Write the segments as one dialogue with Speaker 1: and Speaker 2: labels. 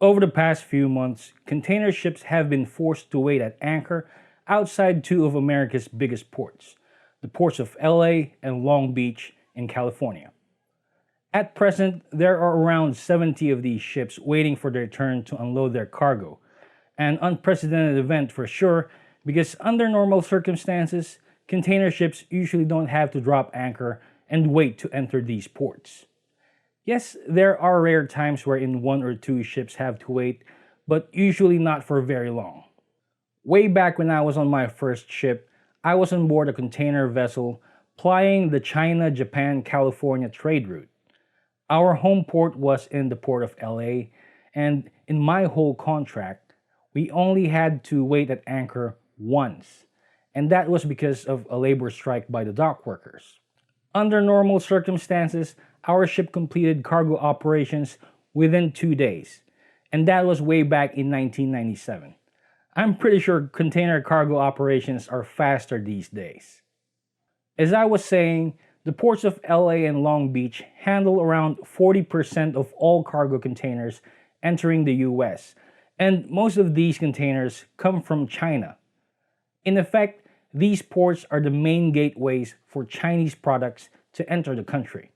Speaker 1: Over the past few months, container ships have been forced to wait at anchor outside two of America's biggest ports, the ports of LA and Long Beach in California. At present, there are around 70 of these ships waiting for their turn to unload their cargo. An unprecedented event for sure, because under normal circumstances, container ships usually don't have to drop anchor and wait to enter these ports. Yes, there are rare times wherein one or two ships have to wait, but usually not for very long. Way back when I was on my first ship, I was on board a container vessel plying the China-Japan-California trade route. Our home port was in the Port of L.A., and in my whole contract, we only had to wait at anchor once, and that was because of a labor strike by the dock workers. Under normal circumstances, our ship completed cargo operations within 2 days, and that was way back in 1997. I'm pretty sure container cargo operations are faster these days. As I was saying, the ports of LA and Long Beach handle around 40% of all cargo containers entering the US, and most of these containers come from China. In effect, these ports are the main gateways for Chinese products to enter the country.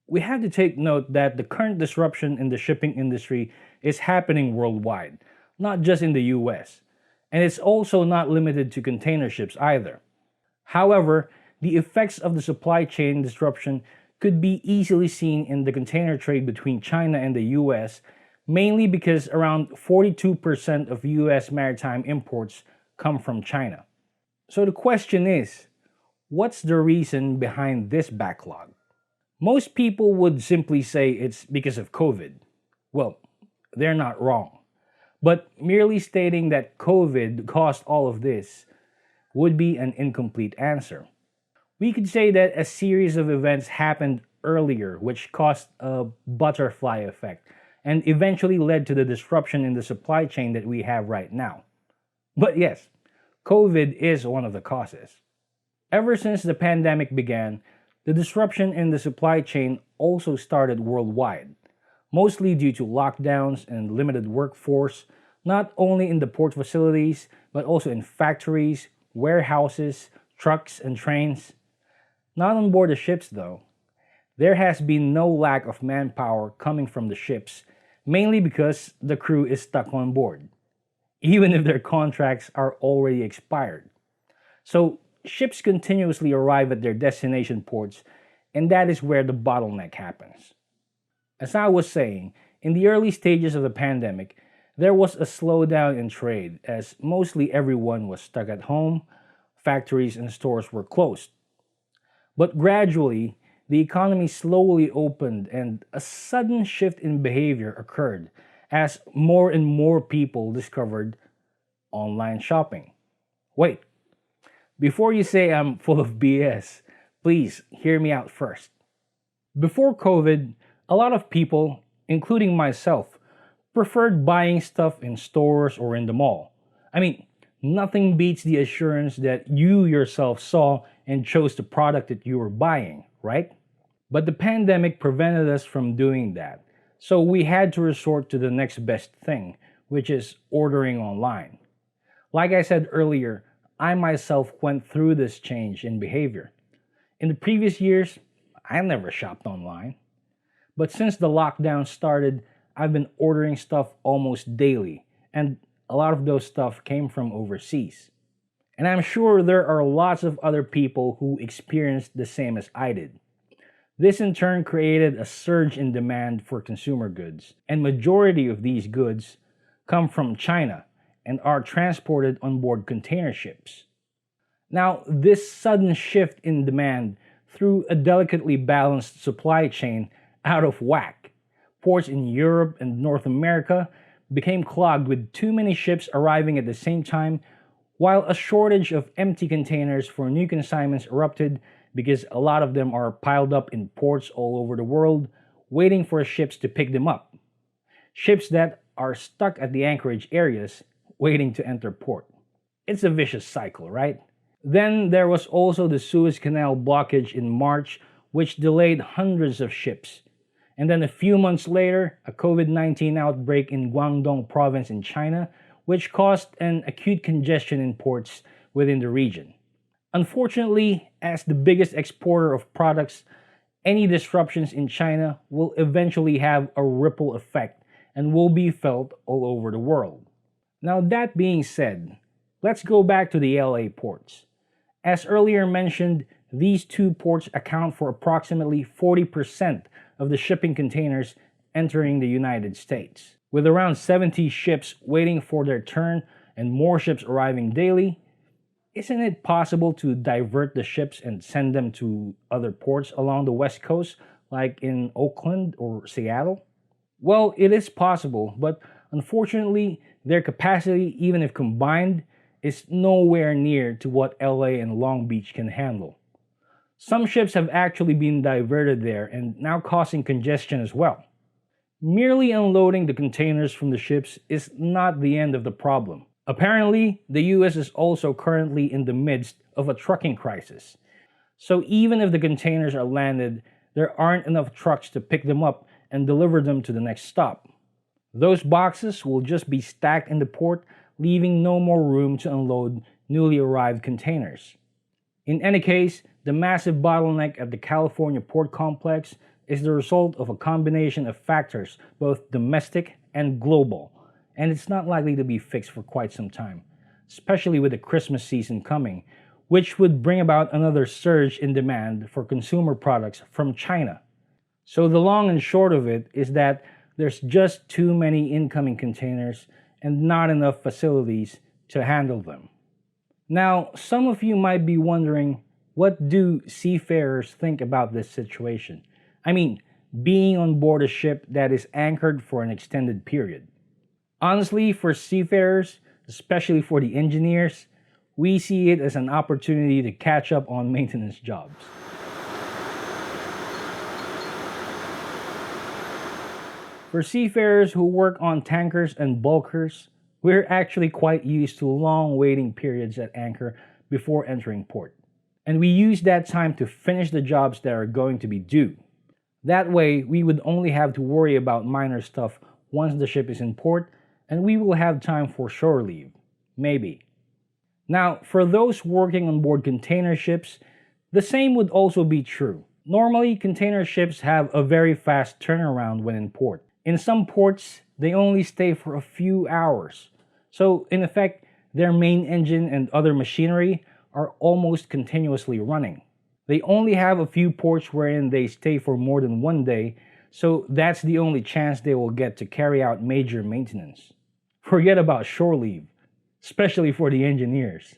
Speaker 1: We have to take note that the current disruption in the shipping industry is happening worldwide, not just in the US, and it's also not limited to container ships either. However, the effects of the supply chain disruption could be easily seen in the container trade between China and the US, mainly because around 42% of US maritime imports come from China. So the question is, what's the reason behind this backlog? Most people would simply say it's because of COVID. Well, they're not wrong. But merely stating that COVID caused all of this would be an incomplete answer. We could say that a series of events happened earlier which caused a butterfly effect and eventually led to the disruption in the supply chain that we have right now. But yes, COVID is one of the causes. Ever since the pandemic began, the disruption in the supply chain also started worldwide, mostly due to lockdowns and limited workforce, not only in the port facilities, but also in factories, warehouses, trucks, and trains. Not on board the ships though. There has been no lack of manpower coming from the ships, mainly because the crew is stuck on board, even if their contracts are already expired. So ships continuously arrive at their destination ports, and that is where the bottleneck happens. As I was saying, in the early stages of the pandemic, there was a slowdown in trade as mostly everyone was stuck at home, factories and stores were closed. But gradually, the economy slowly opened and a sudden shift in behavior occurred as more and more people discovered online shopping. Wait, before you say I'm full of BS, please hear me out first. Before COVID, a lot of people, including myself, preferred buying stuff in stores or in the mall. I mean, nothing beats the assurance that you yourself saw and chose the product that you were buying, right? But the pandemic prevented us from doing that, so we had to resort to the next best thing, which is ordering online. Like I said earlier, I myself went through this change in behavior. In the previous years, I never shopped online. But since the lockdown started, I've been ordering stuff almost daily, and a lot of those stuff came from overseas. And I'm sure there are lots of other people who experienced the same as I did. This in turn created a surge in demand for consumer goods, and majority of these goods come from China and are transported on board container ships. Now, this sudden shift in demand threw a delicately balanced supply chain out of whack. Ports in Europe and North America became clogged with too many ships arriving at the same time, while a shortage of empty containers for new consignments erupted because a lot of them are piled up in ports all over the world, waiting for ships to pick them up. Ships that are stuck at the anchorage areas, waiting to enter port. It's a vicious cycle, right? Then there was also the Suez Canal blockage in March, which delayed hundreds of ships. And then a few months later, a COVID-19 outbreak in Guangdong province in China, which caused an acute congestion in ports within the region. Unfortunately, as the biggest exporter of products, any disruptions in China will eventually have a ripple effect and will be felt all over the world. Now, that being said, let's go back to the LA ports. As earlier mentioned, these two ports account for approximately 40% of the shipping containers entering the United States. With around 70 ships waiting for their turn and more ships arriving daily, isn't it possible to divert the ships and send them to other ports along the West Coast, like in Oakland or Seattle? Well, it is possible, but unfortunately, their capacity, even if combined, is nowhere near to what LA and Long Beach can handle. Some ships have actually been diverted there and now causing congestion as well. Merely unloading the containers from the ships is not the end of the problem. Apparently, the US is also currently in the midst of a trucking crisis. So even if the containers are landed, there aren't enough trucks to pick them up and deliver them to the next stop. Those boxes will just be stacked in the port, leaving no more room to unload newly arrived containers. In any case, the massive bottleneck at the California port complex is the result of a combination of factors, both domestic and global, and it's not likely to be fixed for quite some time, especially with the Christmas season coming, which would bring about another surge in demand for consumer products from China. So the long and short of it is that there's just too many incoming containers and not enough facilities to handle them. Now, some of you might be wondering, what do seafarers think about this situation? I mean, being on board a ship that is anchored for an extended period. Honestly, for seafarers, especially for the engineers, we see it as an opportunity to catch up on maintenance jobs. For seafarers who work on tankers and bulkers, we're actually quite used to long waiting periods at anchor before entering port. And we use that time to finish the jobs that are going to be due. That way, we would only have to worry about minor stuff once the ship is in port, and we will have time for shore leave. Maybe. Now, for those working on board container ships, the same would also be true. Normally, container ships have a very fast turnaround when in port. In some ports, they only stay for a few hours. So, in effect, their main engine and other machinery are almost continuously running. They only have a few ports wherein they stay for more than one day, so that's the only chance they will get to carry out major maintenance. Forget about shore leave, especially for the engineers.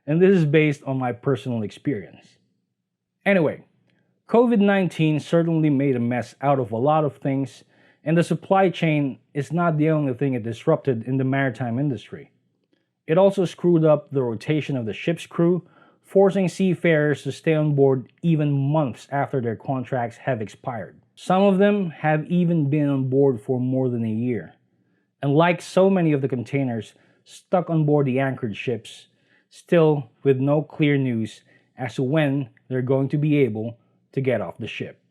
Speaker 1: And this is based on my personal experience. Anyway, COVID-19 certainly made a mess out of a lot of things, and the supply chain is not the only thing it disrupted in the maritime industry. It also screwed up the rotation of the ship's crew, forcing seafarers to stay on board even months after their contracts have expired. Some of them have even been on board for more than a year. And like so many of the containers stuck on board the anchored ships, still with no clear news as to when they're going to be able to get off the ship.